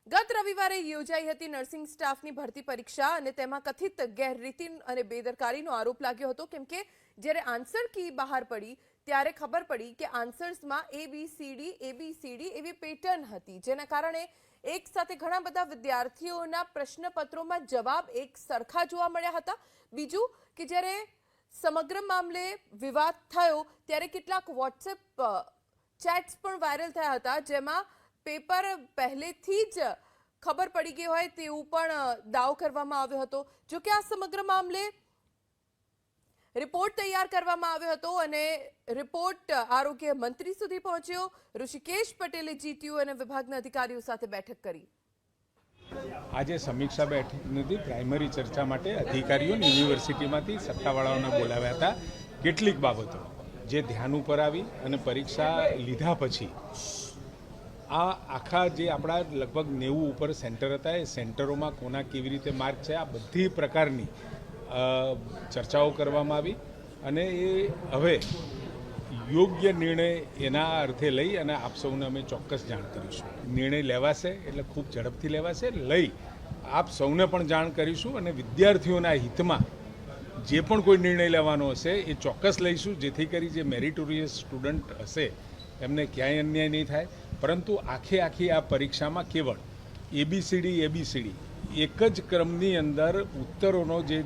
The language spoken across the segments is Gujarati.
ગત રવિવારે યોજાઈ હતી નર્સિંગ સ્ટાફની ભરતી પરીક્ષા અને તેમાં કથિત ગેરરીતિ અને બેદરકારીનો આરોપ લાગ્યો હતો કેમ કે જ્યારે આન્સર કી બહાર પડી ત્યારે ખબર પડી કે આન્સર્સમાં એબીસીડી એવી પેટર્ન હતી, જેના કારણે એક સાથે ઘણા બધા વિદ્યાર્થીઓના પ્રશ્નપત્રોમાં જવાબ એક સરખા જોવા મળ્યા હતા। બીજું કે જ્યારે સમગ્ર મામલે વિવાદ થયો ત્યારે કેટલાક વોટ્સએપ ચેટ્સ પણ વાયરલ થયા હતા, જેમાં પેપર પહેલેથી જ ખબર પડી ગઈ હોય તેવું પણ દાવો કરવામાં આવ્યો હતો। જો કે આ સમગ્ર મામલે રિપોર્ટ તૈયાર કરવામાં આવ્યો હતો અને રિપોર્ટ આરોગ્ય મંત્રી સુધી પહોંચ્યો। ઋષિકેશ પટેલે જીટીયુ અને વિભાગના અધિકારીઓ સાથે બેઠક કરી। આજે સમીક્ષા બેઠક નથી, પ્રાઇમરી ચર્ચા માટે અધિકારીઓ યુનિવર્સિટીમાંથી સત્તાવાળાઓને બોલાવ્યા હતા। કેટલીક બાબતો જે ધ્યાન ઉપર આવી અને પરીક્ષા લીધા પછી આ આખા જે આપણા લગભગ 90 ઉપર સેન્ટર હતા એ સેન્ટરોમાં કોના કેવી રીતે માર્ક છે આ બધી પ્રકારની ચર્ચાઓ કરવામાં આવી અને એ હવે યોગ્ય નિર્ણય એના અર્થે લઈ અને આપ સૌને અમે ચોક્કસ જાણ કરીશું। નિર્ણય લેવાશે એટલે ખૂબ ઝડપથી લેવાશે, લઈ આપ સૌને પણ જાણ કરીશું અને વિદ્યાર્થીઓના હિતમાં જે પણ કોઈ નિર્ણય લેવાનો હશે એ ચોક્કસ લઈશું, જેથી કરી જે મેરિટોરિયસ સ્ટુડન્ટ હશે એમને ક્યાંય અન્યાય નહીં થાય। પરંતુ આખી આ પરીક્ષામાં કેવળ એબીસીડી એક જ ક્રમની અંદર ઉત્તરોનો જે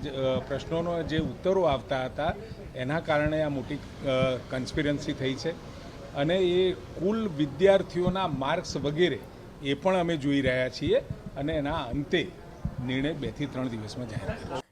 પ્રશ્નોનો જે ઉત્તરો આવતા હતા એના કારણે આ મોટી કન્સ્પિરન્સી થઈ છે અને એ કુલ વિદ્યાર્થીઓના માર્ક્સ વગેરે એ પણ અમે જોઈ રહ્યા છીએ અને એના અંતે નિર્ણય 2 થી 3 દિવસમાં જાહેર થશે।